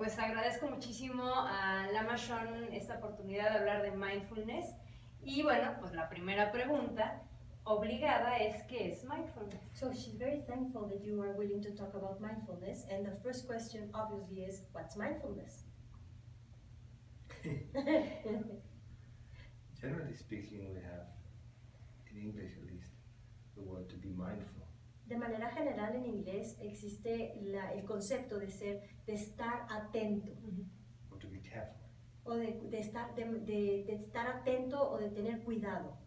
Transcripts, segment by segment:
pues agradezco muchísimo a Lama Sean esta oportunidad de hablar de mindfulness. Y bueno, pues la primera pregunta obligada es ¿qué es mindfulness? So she's very thankful that you are willing to talk about mindfulness, and the first question obviously is, what's mindfulness? Generally speaking, we have, in English at least, the word to be mindful. De manera general en inglés existe el concepto de estar atento. Or to be careful. O de estar atento o de tener cuidado.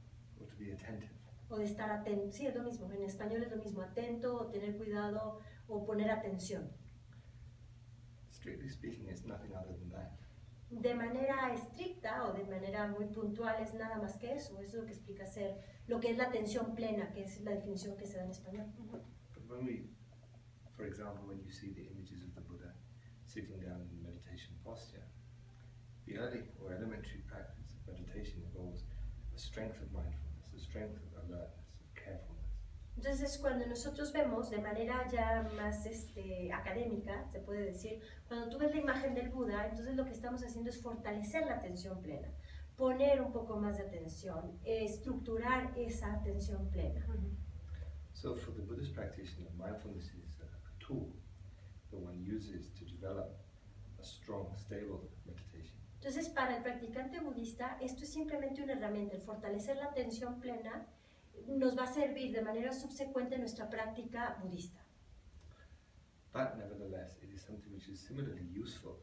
Or to be attentive. O de estar atento. Sí, es lo mismo. En español es lo mismo. Atento o tener cuidado o poner atención. Strictly speaking, it's nothing other than that. De manera estricta o de manera muy puntual es nada más que eso. Es lo que explica ser lo que es la atención plena, que es la definición que se da en español. But when we, for example, when you see the images of the Buddha sitting down in meditation posture, the early or elementary practice of meditation involves a strength of mindfulness, a strength of alertness, of carefulness. Entonces, cuando nosotros vemos de manera ya más académica, se puede decir, cuando tú ves la imagen del Buda, entonces lo que estamos haciendo es fortalecer la atención plena, poner un poco más de atención, estructurar esa atención plena. So for the Buddhist practitioner, mindfulness is a tool that one uses to develop a strong, stable meditation. Entonces, para el practicante budista, esto es simplemente una herramienta, el fortalecer la atención plena nos va a servir de manera subsecuente en nuestra práctica budista. But nevertheless, it is something which is similarly useful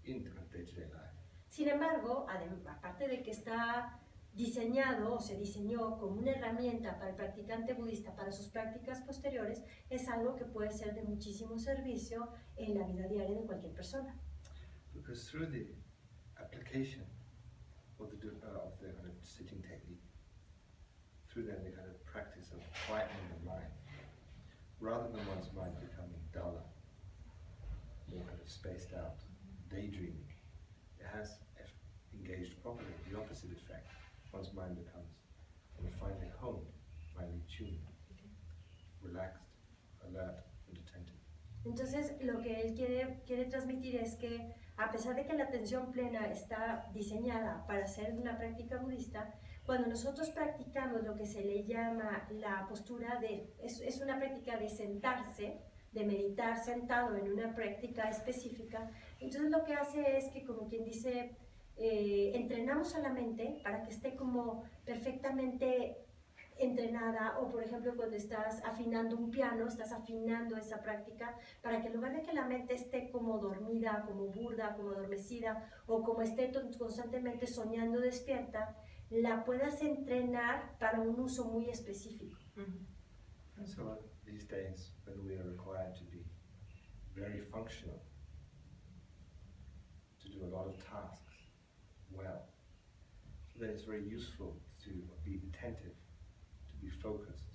in day-to-day life. Sin embargo, aparte de que está diseñado o se diseñó como una herramienta para el practicante budista para sus prácticas posteriores, es algo que puede ser de muchísimo servicio en la vida diaria de cualquier persona. Because through the application of the kind of sitting technique, through then the kind of practice of quietening the mind, rather than one's mind becoming duller, more kind of spaced out, daydreaming, it has, if engaged properly, the opposite effect. One's mind becomes finely honed, finely tuned, relaxed, alert, and attentive. Entonces, lo que él quiere transmitir es que, a pesar de que la atención plena está diseñada para ser una práctica budista, cuando nosotros practicamos lo que se le llama la postura es una práctica de sentarse, de meditar sentado en una práctica específica, entonces lo que hace es que, como quien dice, entrenamos a la mente para que esté como perfectamente entrenada, o por ejemplo cuando estás afinando un piano, estás afinando esa práctica para que en lugar de que la mente esté como dormida, como burda, como adormecida, o como esté constantemente soñando despierta, la puedas entrenar para un uso muy específico. And so these days, when we are required to be very functional, to do a lot of tasks well, so then it's very useful to be attentive, to be focused,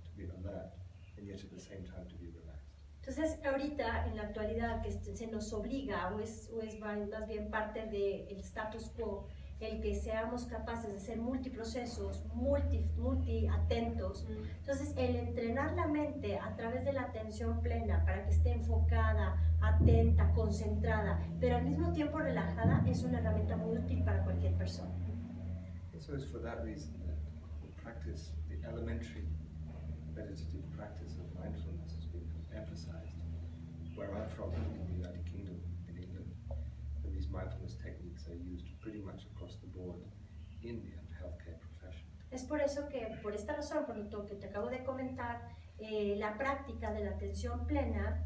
to be alert, and yet at the same time to be relaxed. Entonces, ahorita, en la actualidad, que se nos obliga, o es más bien parte del status quo, el que seamos capaces de ser multiprocesos, multi-atentos. Entonces, el entrenar la mente a través de la atención plena para que esté enfocada, atenta, concentrada, pero al mismo tiempo relajada, es una herramienta muy útil para cualquier persona. And so it's for that reason that the practice, the elementary meditative practice of mindfulness has been emphasized. Where I'm from, in the United Kingdom, in England, and these mindfulness techniques are used pretty much across the board in the healthcare profession. Es por eso que, por esta razón, por lo que te acabo de comentar, la práctica de la atención plena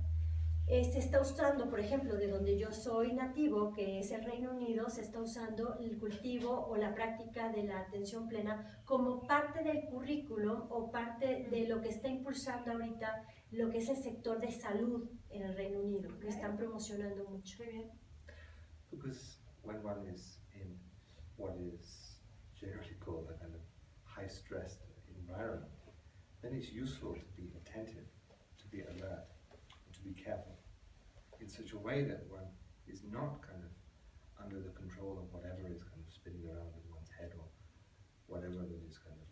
se está usando, por ejemplo, de donde yo soy nativo, que es el Reino Unido, se está usando el cultivo o la práctica de la atención plena como parte del currículum o parte de lo que está impulsando ahorita lo que es el sector de salud en el Reino Unido. Lo están promocionando mucho. Muy bien. Because when one is in what is generally called a kind of high-stressed environment, then it's useful to be attentive, to be alert, and to be careful in such a way that one is not kind of under the control of whatever is kind of spinning around in one's head or whatever that is kind of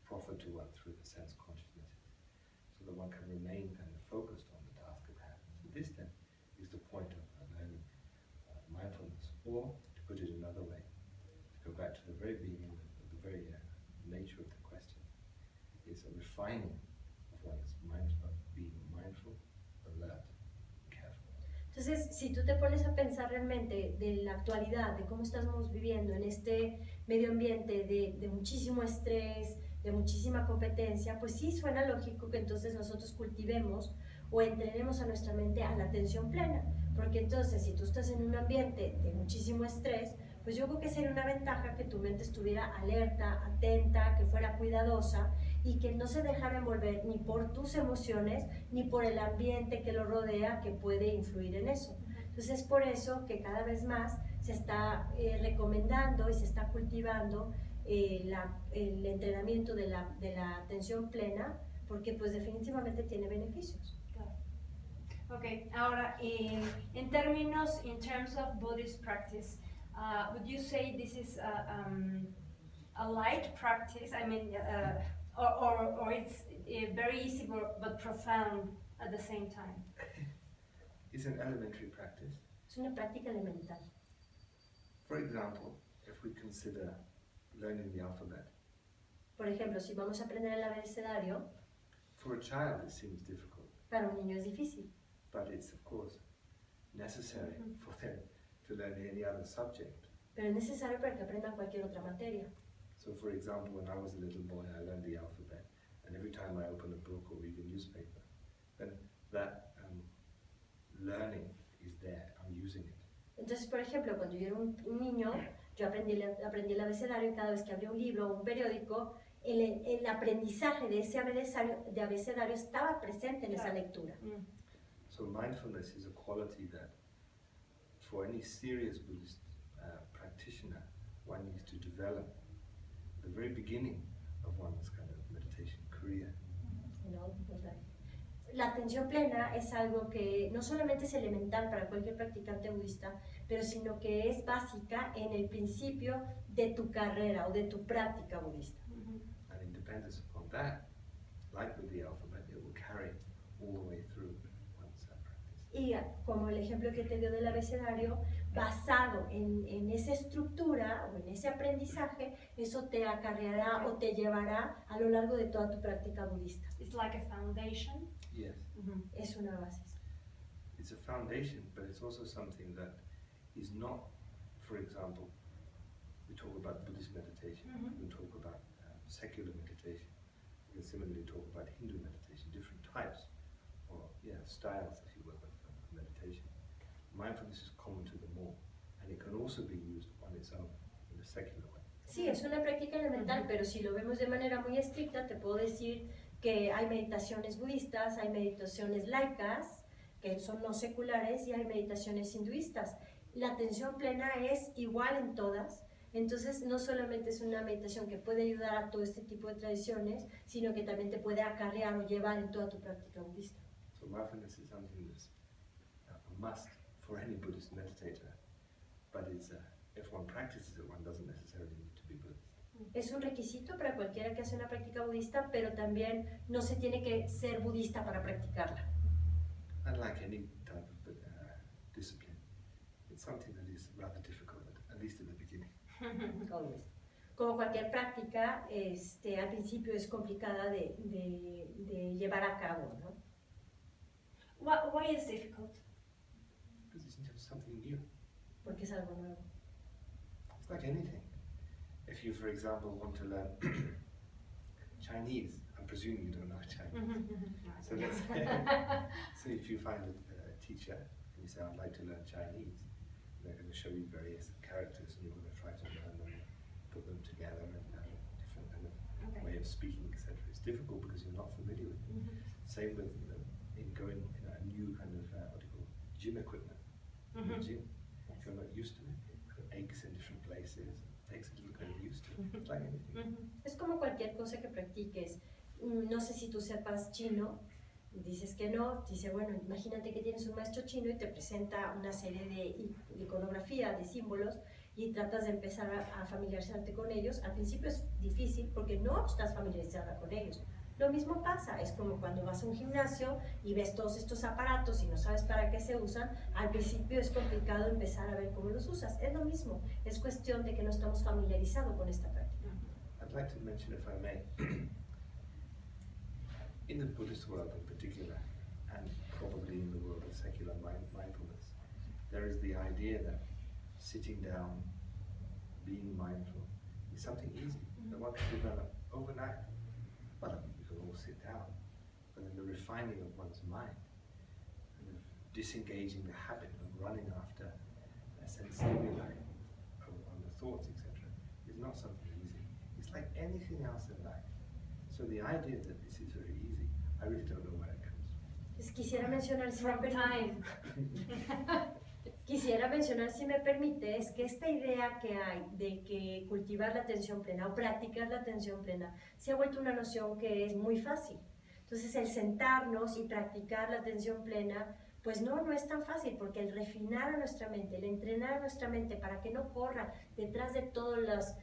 proffered to one through the sense consciousnesses, so that one can remain kind of focused on the task at hand. So this then is the point of learning Or, to put it another way, to go back to the very beginning of the very nature of the question, is a refining of one's mindful, being mindful, alert, careful. Entonces, si tú te pones a pensar realmente de la actualidad, de cómo estamos viviendo en este medio ambiente de muchísimo estrés, de muchísima competencia, pues sí suena lógico que entonces nosotros cultivemos o entrenemos a nuestra mente a la atención plena, porque entonces si tú estás en un ambiente de muchísimo estrés, pues yo creo que sería una ventaja que tu mente estuviera alerta, atenta, que fuera cuidadosa y que no se dejara envolver ni por tus emociones ni por el ambiente que lo rodea que puede influir en eso. Entonces es por eso que cada vez más se está recomendando y se está cultivando el entrenamiento de la atención plena, porque pues definitivamente tiene beneficios. Okay, ahora, in terms of Buddhist practice, would you say this is a light practice? I mean, or it's very easy but profound at the same time? It's an elementary practice. Es una práctica elemental. For example, if we consider learning the alphabet, Por ejemplo, si vamos a aprender el abecedario, for a child it seems difficult, para un niño es difícil, but it's of course necessary for them to learn any other subject. pero es necesario para que aprendan cualquier otra materia. So for example, when I was a little boy, I learned the alphabet, and every time I open a book or read a newspaper, then that learning is there, I'm using it. Entonces, por ejemplo, cuando yo era un niño, yo aprendí el abecedario y cada vez que abría un libro o un periódico, el aprendizaje de ese abecedario estaba presente en esa lectura. So mindfulness is a quality that, for any serious Buddhist practitioner, one needs to develop at the very beginning of one's kind of meditation career. ¿No? La atención plena es algo que no solamente es elemental para cualquier practicante budista, pero sino que es básica en el principio de tu carrera o de tu práctica budista. And in dependence upon that, like with the alphabet, it will carry all the way through one's practice. Y como el ejemplo que te dio del abecedario, basado en esa estructura o en ese aprendizaje, eso te acarreará o te llevará a lo largo de toda tu práctica budista. It's like a foundation. Yes, Es una base. it's a foundation, but it's also something that is not, for example, we talk about Buddhist meditation, we talk about secular meditation, we can similarly talk about Hindu meditation, different types, or styles, if you will, of meditation. Mindfulness is common to them all, and it can also be used on its own in a secular way. Sí, es una práctica elemental, pero si lo vemos de manera muy estricta, te puedo decir que hay meditaciones budistas, hay meditaciones laicas, que son no seculares, y hay meditaciones hinduistas. La atención plena es igual en todas, entonces no solamente es una meditación que puede ayudar a todo este tipo de tradiciones, sino que también te puede acarrear o llevar en toda tu práctica budista. So mindfulness is something that's a must for any Buddhist meditator, but it's, if one practices it, one doesn't necessarily need to be Buddhist. Es un requisito para cualquiera que hace una práctica budista, pero también no se tiene que ser budista para practicarla. And like any type of discipline, it's something that is rather difficult, at least at the beginning. Como cualquier práctica, al principio es complicada de llevar a cabo, ¿no? Why is difficult? Because it's just something new. Porque es algo nuevo. It's like anything. If you, for example, want to learn Chinese, I'm presuming you don't know Chinese. So let's so if you find a teacher and you say, I'd like to learn Chinese, they're going to show you various characters and you're going to try to learn them, put them together and have a different kind of way of speaking, etc. It's difficult because you're not familiar with it. Same with in going in a new kind of what do you call gym equipment. In the gym, if you're not used to it, aches in different places. Takes a little getting used to. It's like anything. Es como cualquier cosa que practiques. No sé si tú sepas chino, dices que no, dice, bueno, imagínate que tienes un maestro chino y te presenta una serie de iconografía, de símbolos, y tratas de empezar a familiarizarte con ellos. Al principio es difícil porque no estás familiarizada con ellos, Lo mismo pasa, es como cuando vas a un gimnasio y ves todos estos aparatos y no sabes para qué se usan, al principio es complicado empezar a ver cómo los usas. Es lo mismo, es cuestión de que no estamos familiarizados con esta práctica. I'd like to mention, if I may, in the Buddhist world in particular, and probably in the world of secular mindfulness, there is the idea that sitting down, being mindful, is something easy that one can develop overnight. Well, we can all sit down, but then the refining of one's mind, and of disengaging the habit of running after a sense stimuli on the thoughts, etc., is not something easy. It's like anything else in life. So the idea that this is very easy, I really don't know where it comes from. Pues quisiera mencionar, si me From permite, time. quisiera mencionar, si me permite, es que esta idea que hay de que cultivar la atención plena o practicar la atención plena se ha vuelto una noción que es muy fácil. Entonces el sentarnos y practicar la atención plena, pues no es tan fácil, porque el refinar a nuestra mente, el entrenar a nuestra mente para que no corra detrás de todas las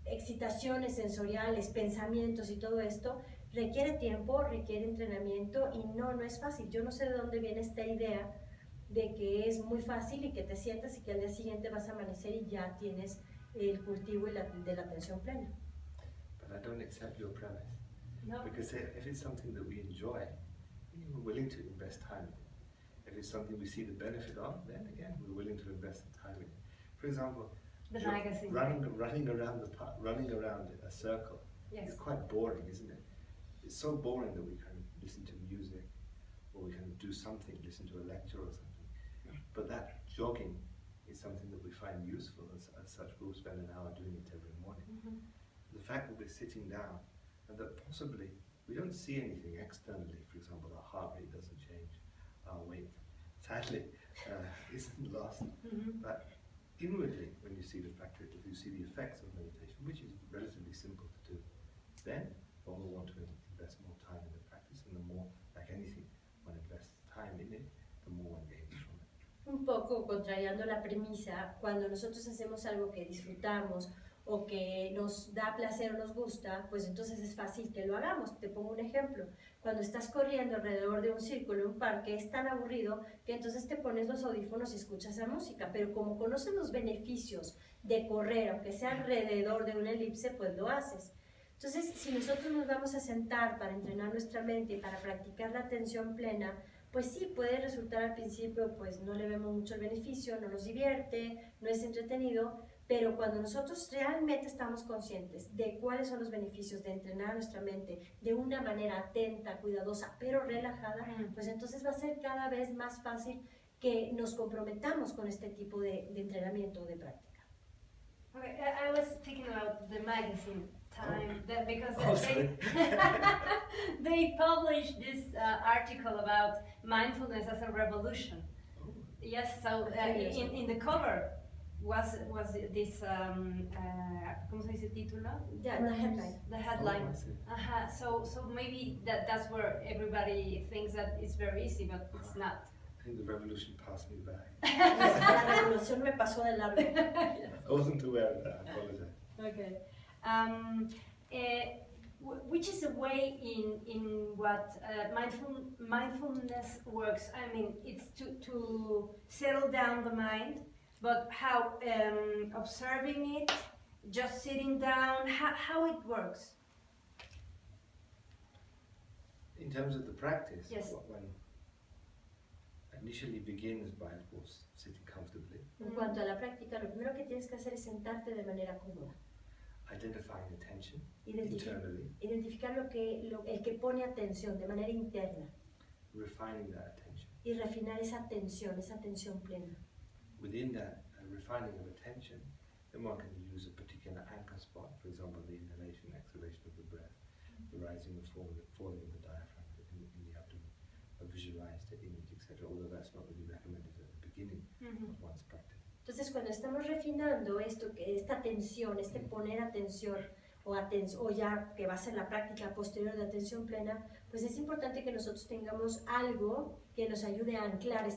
excitaciones sensoriales, pensamientos y todo esto, requiere tiempo, requiere entrenamiento y no es fácil. Yo no sé de dónde viene esta idea de que es muy fácil y que te sientas y que al día siguiente vas a amanecer y ya tienes el cultivo de la atención plena. But I don't accept your premise. No. Because if it's something that we enjoy, we're willing to invest time in it. If it's something we see the benefit of, then again, we're willing to invest the time in it. For example, The magazine. running around the park, running around a circle, Yes. it's quite boring, isn't it? It's so boring that we can listen to music, or we can do something, listen to a lecture or something. But that jogging is something that we find useful, as such we'll spend an hour doing it every morning. The fact that we're sitting down, and that possibly we don't see anything externally, for example, our heart rate doesn't change, our weight, sadly, isn't lost. But inwardly, when you see the practice, if you see the effects of meditation, which is relatively simple to do, then one will want to invest more time in the practice, and the more, like anything, one invests time in it, the more one gains from it. Un poco contrariando la premisa, cuando nosotros hacemos algo que disfrutamos o que nos da placer o nos gusta, pues entonces es fácil que lo hagamos. Te pongo un ejemplo. Cuando estás corriendo alrededor de un círculo en un parque, es tan aburrido que entonces te pones los audífonos y escuchas la música, pero como conoces los beneficios de correr, aunque sea alrededor de una elipse, pues lo haces. Entonces, si nosotros nos vamos a sentar para entrenar nuestra mente, para practicar la atención plena, pues sí, puede resultar al principio, pues no le vemos mucho el beneficio, no nos divierte, no es entretenido, pero cuando nosotros realmente estamos conscientes de cuáles son los beneficios de entrenar nuestra mente de una manera atenta, cuidadosa, pero relajada, pues entonces va a ser cada vez más fácil que nos comprometamos con este tipo de entrenamiento o de práctica. Okay, I was thinking about the magazine Time, that because Oh, they published this article about mindfulness as a revolution. Oh. Yes, so in the cover was this ¿cómo se dice título? Yeah, the headline. The headline. Oh, I see. So maybe that's where everybody thinks that it's very easy, but it's not. I think the revolution passed me by. La revolución me pasó de largo. I wasn't aware of that, I apologize. Okay. Which is a way in what mindfulness works. I mean, it's to settle down the mind, but how observing it, just sitting down, how it works. In terms of the practice, Yes. what one initially begins by, of course, sitting comfortably, En cuanto a la práctica, lo primero que tienes que hacer es sentarte de manera cómoda. identifying attention Identifi- internally, Identificar el que pone atención de manera interna refining that attention. y refinar esa atención plena. Within that refining of attention, then one can use a particular anchor spot, for example, the inhalation, exhalation of the breath, the rising and falling of the diaphragm in the abdomen, or visualize the image, etc., although that's not really recommended at the beginning of one's practice. Entonces, cuando estamos refinando esta atención, poner atención, o ya que va a ser la práctica posterior de atención plena, pues es importante que nosotros tengamos algo que nos ayude a anclar